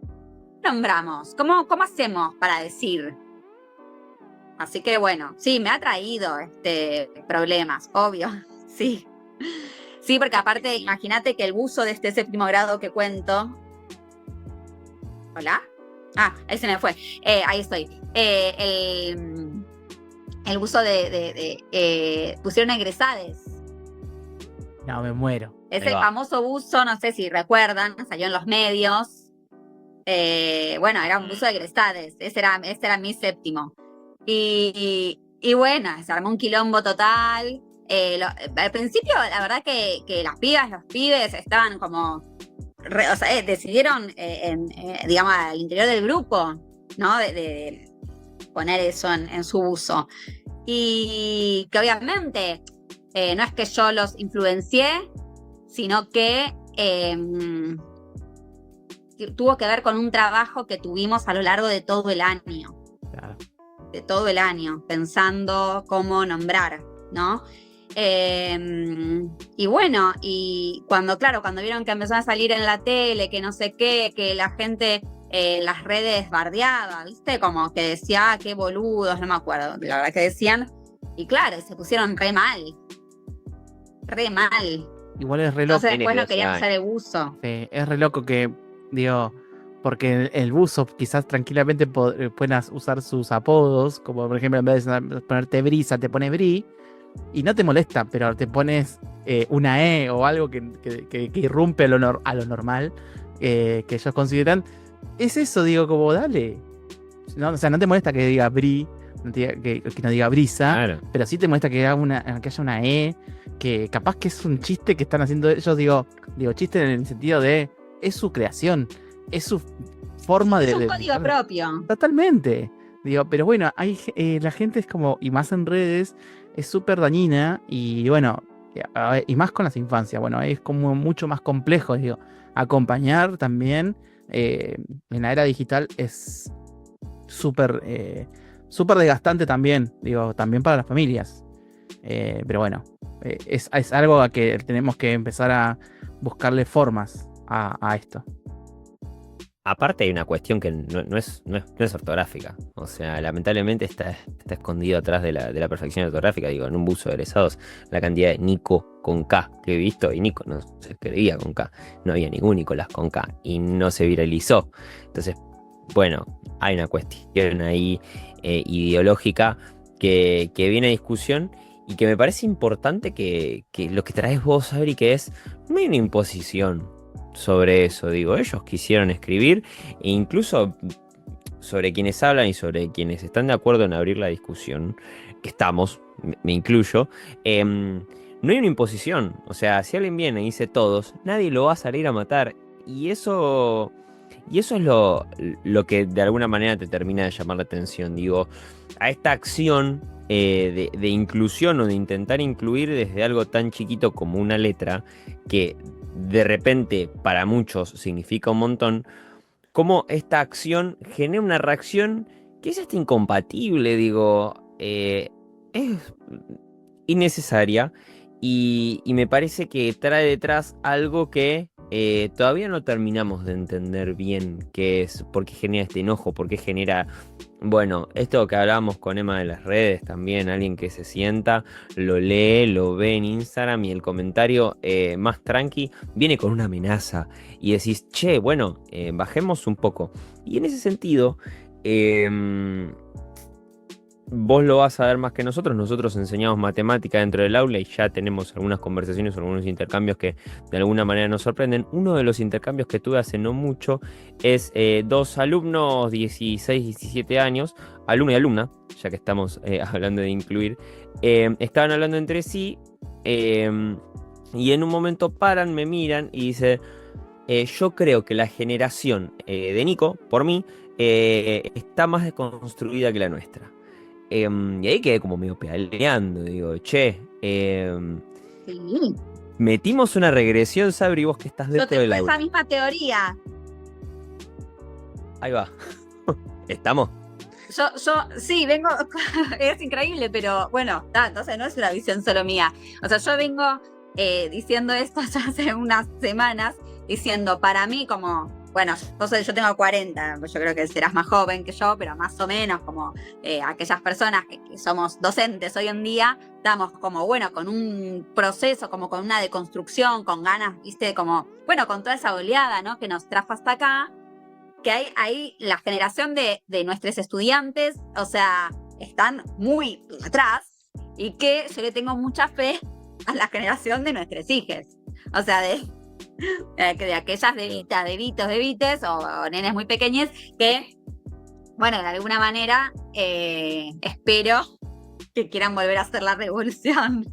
nombramos, ¿cómo hacemos para decir? Así que bueno, sí, me ha traído problemas, obvio, sí. Sí, porque aparte, imagínate que el buzo de este séptimo grado que cuento... ¿Hola? Ah, ahí se me fue. Ahí estoy. El buzo pusieron egresades. No, me muero. Ese famoso buzo, no sé si recuerdan, salió en los medios. Bueno, era un buzo de egresades. Ese era mi séptimo. Y bueno, se armó un quilombo total. Al principio, la verdad que las pibas, los pibes estaban como o sea, decidieron, digamos, al interior del grupo, ¿no? De poner eso en su uso. Y que obviamente no es que yo los influencié, sino que tuvo que ver con un trabajo que tuvimos a lo largo de todo el año. Claro. De todo el año, pensando cómo nombrar, ¿no? Y bueno, y cuando vieron que empezaron a salir en la tele, que no sé qué, que la gente las redes bardeaba, ¿viste? Como que decía, qué boludos, no me acuerdo, la verdad que decían, y claro, se pusieron re mal. Igual es re loco. Entonces después no querían hacer el buzo. Es re loco que, digo, porque el buzo quizás tranquilamente puedas usar sus apodos, como por ejemplo en vez de ponerte Brisa, te pones Bri, y no te molesta, pero te pones una E o algo que irrumpe a lo normal, que ellos consideran. Es eso, digo, como dale. No, o sea, no te molesta que diga Bri, que no diga Brisa, Claro. pero sí te molesta que haya una E, que capaz que es un chiste que están haciendo ellos, digo chiste en el sentido de, es su creación, es su forma Es un código propio. Totalmente. Digo, pero bueno, la gente es como, y más en redes, es súper dañina, y bueno, y más con las infancias, bueno, es como mucho más complejo, digo, acompañar también en la era digital es súper súper desgastante también, digo, también para las familias. Pero bueno, es algo a que tenemos que empezar a buscarle formas a esto. Aparte hay una cuestión que no es ortográfica. O sea, lamentablemente está escondido atrás de la perfección ortográfica. Digo, en un buzo de egresados, la cantidad de Nico con K que he visto, y Nico no se escribía con K. No había ningún Nicolás con K y no se viralizó. Entonces, bueno, hay una cuestión ahí ideológica que viene a discusión y que me parece importante que lo que traes vos, Abri, que es, no hay una imposición sobre eso, digo, ellos quisieron escribir e incluso sobre quienes hablan y sobre quienes están de acuerdo en abrir la discusión, que estamos, me incluyo, no hay una imposición, o sea, si alguien viene y dice todos, nadie lo va a salir a matar y eso es lo que de alguna manera te termina de llamar la atención, digo, a esta acción de inclusión o de intentar incluir desde algo tan chiquito como una letra que de repente para muchos significa un montón, cómo esta acción genera una reacción que es hasta incompatible, digo, es innecesaria y me parece que trae detrás algo que todavía no terminamos de entender bien qué es, por qué genera este enojo, por qué genera, bueno, esto que hablábamos con Emma de las redes también, alguien que se sienta, lo lee, lo ve en Instagram y el comentario más tranqui viene con una amenaza y decís, che, bueno, bajemos un poco. Y en ese sentido, vos lo vas a ver más que nosotros enseñamos matemática dentro del aula y ya tenemos algunas conversaciones o algunos intercambios que de alguna manera nos sorprenden. Uno de los intercambios que tuve hace no mucho es dos alumnos, 16, 17 años, alumno y alumna, ya que estamos hablando de incluir, estaban hablando entre sí y en un momento paran, me miran y dicen, yo creo que la generación de Nico, por mí, está más desconstruida que la nuestra. Y ahí quedé como medio peleando, digo, che, Sí. metimos una regresión, Sabri, vos que estás Yo dentro tengo del esa aula. misma teoría. Ahí va. ¿Estamos? Yo, sí, vengo, es increíble, pero bueno, entonces no es una visión solo mía. O sea, yo vengo diciendo esto ya hace unas semanas, diciendo para mí como, bueno, yo tengo 40, yo creo que serás más joven que yo, pero más o menos como aquellas personas que somos docentes hoy en día, estamos como, bueno, con un proceso, como con una deconstrucción, con ganas, viste, como, bueno, con toda esa oleada, ¿no? Que nos trajo hasta acá. Que hay ahí la generación de nuestros estudiantes, o sea, están muy atrás y que yo le tengo mucha fe a la generación de nuestros hijos. O sea, de aquellas bebitos o nenes muy pequeños que, bueno, de alguna manera espero que quieran volver a hacer la revolución.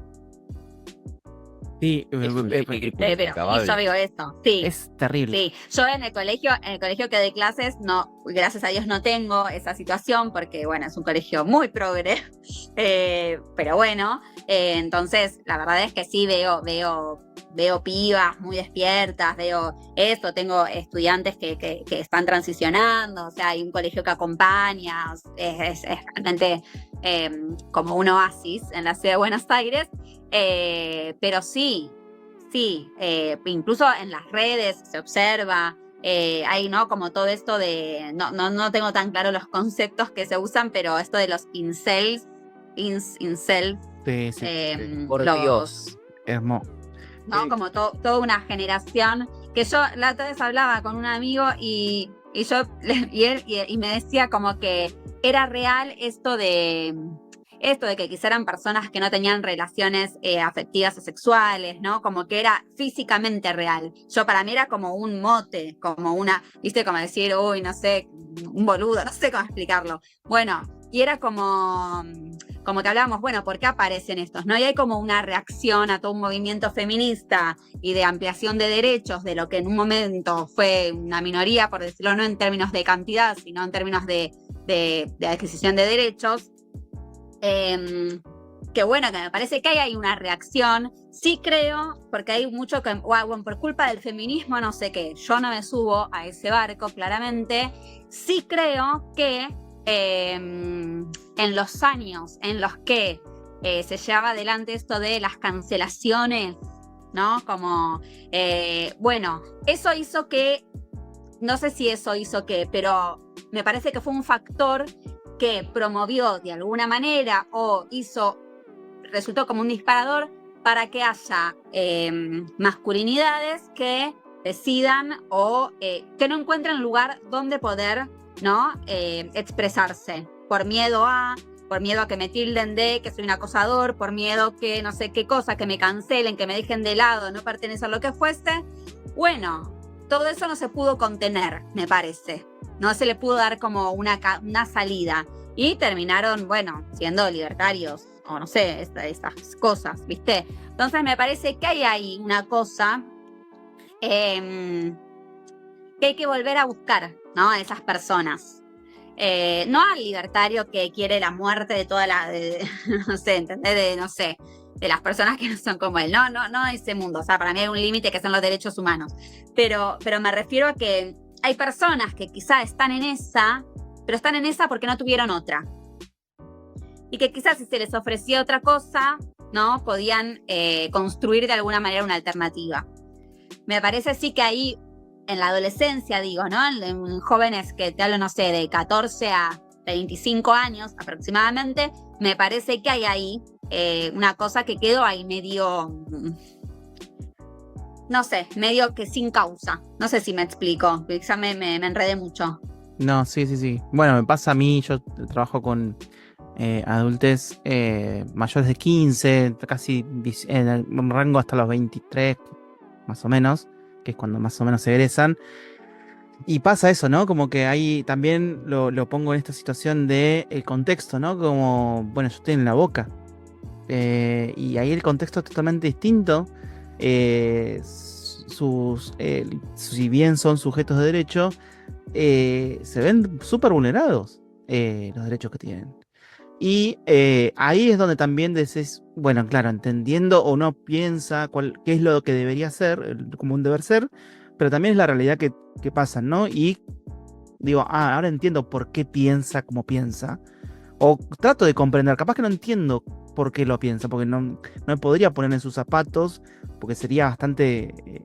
Sí, Es un círculo Pero inacabable. y yo veo esto, sí. es terrible. Sí, yo en el colegio que doy clases, no, gracias a Dios no tengo esa situación porque, bueno, es un colegio muy progre, pero bueno, entonces la verdad es que sí veo pibas muy despiertas, veo esto, tengo estudiantes que están transicionando, o sea, hay un colegio que acompaña, es realmente como un oasis en la ciudad de Buenos Aires, pero sí, incluso en las redes se observa, hay, ¿no? Como todo esto de, no tengo tan claro los conceptos que se usan, pero esto de los incels, incel, Sí, sí, Por los, Dios. hermoso. ¿no? Como toda una generación, que yo la otra vez hablaba con un amigo y él me decía como que era real esto de que quizá eran personas que no tenían relaciones afectivas o sexuales, ¿no? Como que era físicamente real. Yo para mí era como un mote, como una, viste, como decir, uy, no sé, un boludo, no sé cómo explicarlo. Bueno, y era como que hablábamos, bueno, ¿por qué aparecen estos? ¿No? Y hay como una reacción a todo un movimiento feminista y de ampliación de derechos de lo que en un momento fue una minoría, por decirlo no en términos de cantidad, sino en términos de adquisición de derechos. Que bueno, que me parece que hay una reacción. Sí creo, porque hay mucho que, bueno, por culpa del feminismo, no sé qué, yo no me subo a ese barco, claramente. Sí creo que en los años en los que se llevaba adelante esto de las cancelaciones, ¿no? Como, bueno, eso hizo que, no sé si eso hizo que, pero me parece que fue un factor que promovió de alguna manera o resultó como un disparador para que haya masculinidades que decidan o que no encuentren lugar donde poder, ¿no? Expresarse por miedo a que me tilden de que soy un acosador, por miedo que no sé qué cosa, que me cancelen, que me dejen de lado, no pertenece a lo que fuese. Bueno, todo eso no se pudo contener, me parece. No se le pudo dar como una salida. Y terminaron, bueno, siendo libertarios, o no sé, estas cosas, ¿viste? Entonces me parece que hay ahí una cosa que hay que volver a buscar, ¿no? A esas personas. No al libertario que quiere la muerte de toda no sé, ¿entendés? No sé, de las personas que no son como él. No ese mundo. O sea, para mí hay un límite que son los derechos humanos. Pero me refiero a que hay personas que quizá están en esa, pero están en esa porque no tuvieron otra. Y que quizás si se les ofrecía otra cosa, ¿no? Podían construir de alguna manera una alternativa. Me parece sí que ahí, en la adolescencia, digo, ¿no? En jóvenes que te hablo, no sé, de 14 a 25 años aproximadamente, me parece que hay ahí una cosa que quedó ahí medio, no sé, medio que sin causa. No sé si me explico, quizá me enredé mucho. No, sí. Bueno, me pasa a mí, yo trabajo con adultos mayores de 15, casi en el rango hasta los 23, más o menos, que es cuando más o menos se egresan. Y pasa eso, ¿no? Como que ahí también lo pongo en esta situación de el contexto, ¿no? Como, bueno, yo estoy en la Boca. Y ahí el contexto es totalmente distinto. Si bien son sujetos de derecho, se ven súper vulnerados los derechos que tienen. Y ahí es donde también decís, bueno, claro, entendiendo o no piensa qué es lo que debería ser, como un deber ser, pero también es la realidad que pasa, ¿no? Y digo, ahora entiendo por qué piensa como piensa, o trato de comprender, capaz que no entiendo por qué lo piensa, porque no me podría poner en sus zapatos, porque sería bastante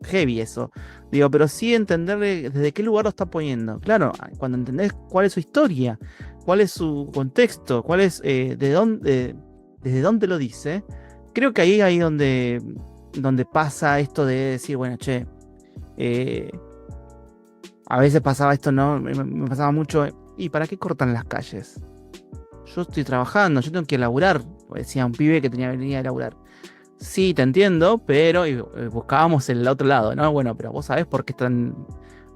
heavy eso. Digo, pero sí entender desde qué lugar lo está poniendo. Claro, cuando entendés cuál es su historia, cuál es su contexto, cuál es desde dónde lo dice, creo que ahí donde pasa esto de decir, bueno, che, a veces pasaba esto, ¿no? Me pasaba mucho, ¿y para qué cortan las calles? Yo estoy trabajando, yo tengo que laburar, decía un pibe que tenía que venir a laburar. Sí, te entiendo, pero buscábamos el otro lado, ¿no? Bueno, pero vos sabés por qué están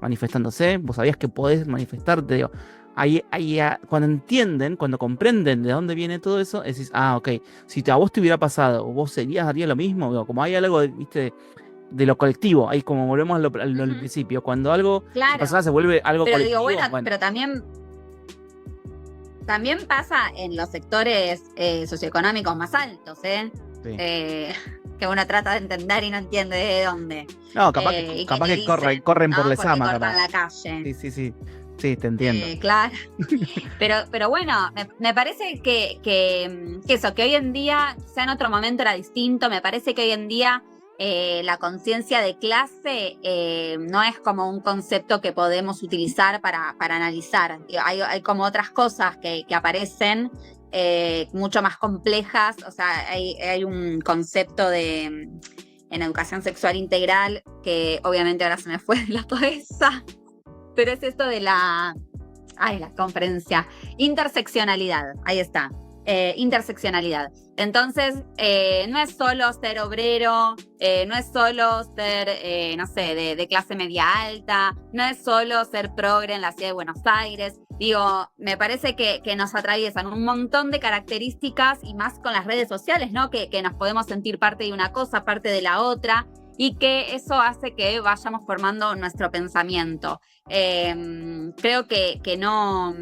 manifestándose, vos sabías que podés manifestarte, digo, cuando entienden, cuando comprenden de dónde viene todo eso, decís, ok, si a vos te hubiera pasado, vos harías lo mismo, digo, como hay algo, viste, de lo colectivo, ahí como volvemos al principio, cuando algo Claro. persona se vuelve algo Pero colectivo, digo, bueno, pero también pasa en los sectores socioeconómicos más altos, sí. Que uno trata de entender y no entiende de dónde. No, capaz que corren por Lezama, cortan capaz. la calle. Sí, te entiendo. Claro. Pero bueno, me parece que eso, que hoy en día, quizá en otro momento era distinto, me parece que hoy en día la conciencia de clase no es como un concepto que podemos utilizar para analizar. Hay como otras cosas que aparecen mucho más complejas. O sea, hay un concepto en educación sexual integral que obviamente ahora se me fue de la cabeza, pero es esto de la conferencia. Interseccionalidad, ahí está. Interseccionalidad. Entonces, no es solo ser obrero, no es solo ser, no sé, de clase media alta, no es solo ser progre en la ciudad de Buenos Aires. Digo, me parece que nos atraviesan un montón de características y más con las redes sociales, ¿no? Que nos podemos sentir parte de una cosa, parte de la otra, y que eso hace que vayamos formando nuestro pensamiento. Creo que no...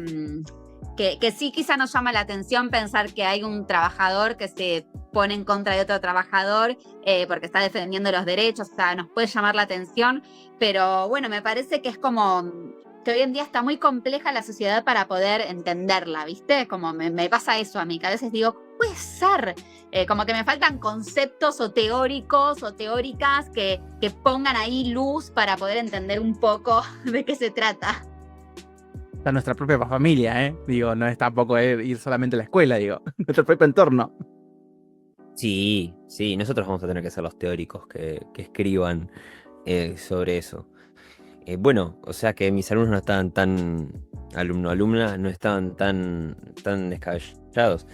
Que sí quizá nos llama la atención pensar que hay un trabajador que se pone en contra de otro trabajador porque está defendiendo los derechos, o sea, nos puede llamar la atención, pero bueno, me parece que es como que hoy en día está muy compleja la sociedad para poder entenderla, ¿viste? Como me pasa eso a mí, que a veces digo, puede ser, como que me faltan conceptos o teóricos o teóricas que pongan ahí luz para poder entender un poco de qué se trata. Está nuestra propia familia, ¿eh? Digo, no es tampoco ir solamente a la escuela, digo, nuestro propio entorno. Sí, nosotros vamos a tener que ser los teóricos que escriban sobre eso. Bueno, o sea que mis alumnos no estaban alumna, no estaban tan descabellados.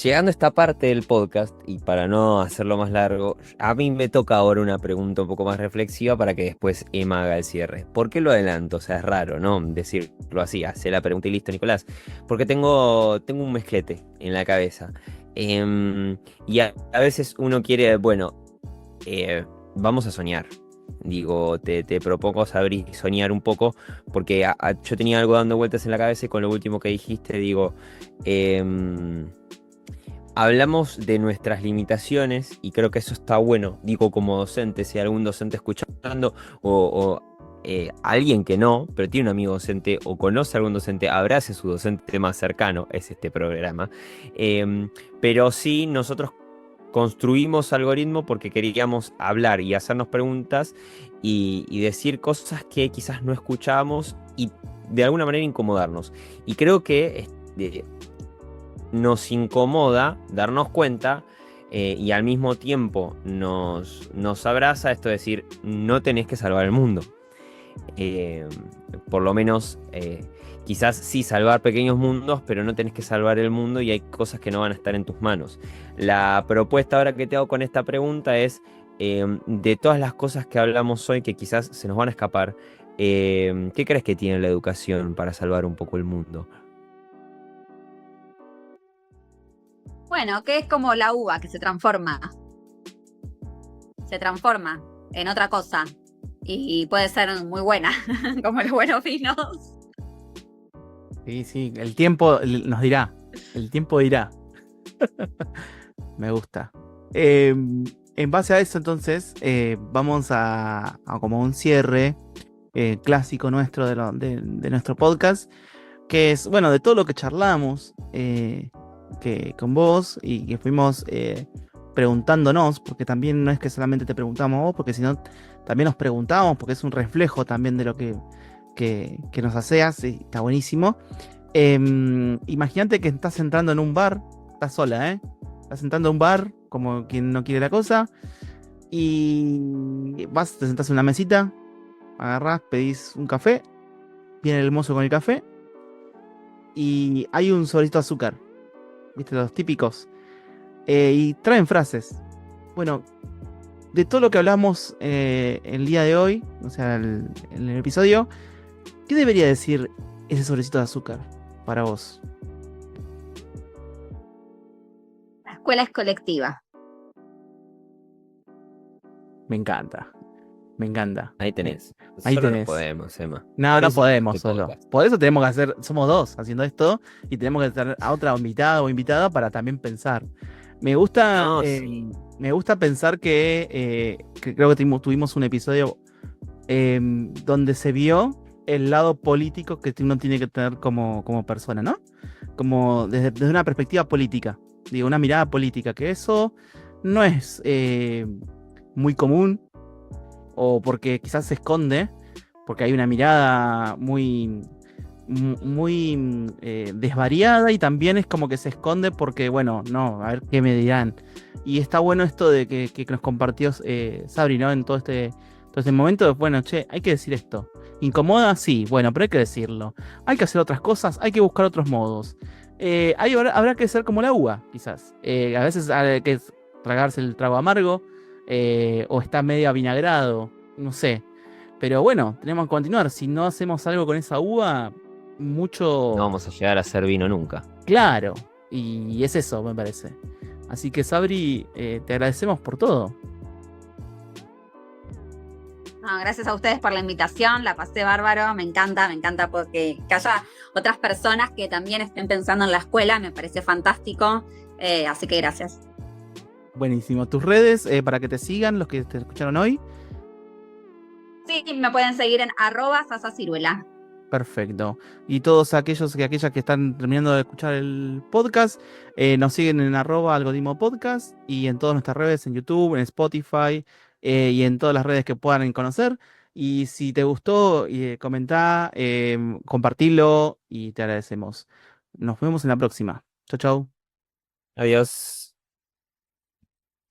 Llegando a esta parte del podcast, y para no hacerlo más largo, a mí me toca ahora una pregunta un poco más reflexiva para que después Emma haga el cierre. ¿Por qué lo adelanto? O sea, es raro, ¿no? Decirlo así, hace la pregunta y listo, Nicolás. Porque tengo un mezclete en la cabeza. Y a veces uno quiere, bueno, vamos a soñar. Digo, te propongo saber y soñar un poco, porque yo tenía algo dando vueltas en la cabeza y con lo último que dijiste, digo... Hablamos de nuestras limitaciones y creo que eso está bueno, digo como docente, si hay algún docente escuchando o alguien que no, pero tiene un amigo docente o conoce a algún docente, abrace a su docente más cercano, es este programa. Pero sí, nosotros construimos algoritmo porque queríamos hablar y hacernos preguntas y decir cosas que quizás no escuchábamos y de alguna manera incomodarnos. Y creo que... nos incomoda darnos cuenta y al mismo tiempo nos abraza esto de decir, no tenés que salvar el mundo. Por lo menos, quizás sí salvar pequeños mundos, pero no tenés que salvar el mundo y hay cosas que no van a estar en tus manos. La propuesta ahora que te hago con esta pregunta es, de todas las cosas que hablamos hoy que quizás se nos van a escapar, ¿qué crees que tiene la educación para salvar un poco el mundo? Bueno, que es como la uva que se transforma en otra cosa y puede ser muy buena, como los buenos vinos. Sí, el tiempo nos dirá, el tiempo dirá. Me gusta. En base a eso, entonces, vamos a como un cierre clásico nuestro de nuestro podcast, que es, bueno, de todo lo que charlamos que con vos y que fuimos preguntándonos, porque también no es que solamente te preguntamos a vos, porque si no, también nos preguntamos, porque es un reflejo también de lo que nos haceas, y está buenísimo. Imagínate que estás entrando en un bar, estás sola, estás entrando en un bar, como quien no quiere la cosa, y te sentás en una mesita, agarrás, pedís un café, viene el mozo con el café, y hay un sobrecito de azúcar, ¿viste? Los típicos. Y traen frases. Bueno, de todo lo que hablamos el día de hoy, o sea, en el episodio, ¿Qué debería decir ese sobrecito de azúcar para vos? La escuela es colectiva. Me encanta, me encanta. Ahí tenés. Ahí Solo no tenés. podemos, Emma. No, Por no eso podemos este solo. podcast. Por eso tenemos que hacer, somos dos haciendo esto y tenemos que tener a otra invitada o invitada para también pensar. Me gusta, No, sí. me gusta pensar que creo que tuvimos un episodio donde se vio el lado político que uno tiene que tener como persona, ¿no? Como desde una perspectiva política, digo, una mirada política, que eso no es muy común o porque quizás se esconde, porque hay una mirada muy desvariada y también es como que se esconde porque, bueno, no, a ver qué me dirán. Y está bueno esto de que nos compartió Sabri, ¿no? En todo este momento, bueno, che, hay que decir esto. ¿Incomoda? Sí, bueno, pero hay que decirlo. Hay que hacer otras cosas, hay que buscar otros modos. Habrá que ser como la uva, quizás. A veces hay que tragarse el trago amargo o está medio avinagrado, no sé. Pero bueno, tenemos que continuar. Si no hacemos algo con esa uva, No mucho vamos a llegar a hacer vino nunca. claro. Y es eso, me parece. Así que Sabri, te agradecemos por todo. No, gracias a ustedes por la invitación, la pasé bárbaro, me encanta porque que haya otras personas que también estén pensando en la escuela, me parece fantástico, así que gracias. Buenísimo. Tus redes para que te sigan los que te escucharon hoy. Sí, me pueden seguir en @sasaciruela. Perfecto. Y todos aquellos y aquellas que están terminando de escuchar el podcast, nos siguen en @algodimo podcast y en todas nuestras redes, en YouTube, en Spotify y en todas las redes que puedan conocer. Y si te gustó, comentá, compartilo y te agradecemos. Nos vemos en la próxima. Chau, chau. Adiós.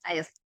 Adiós.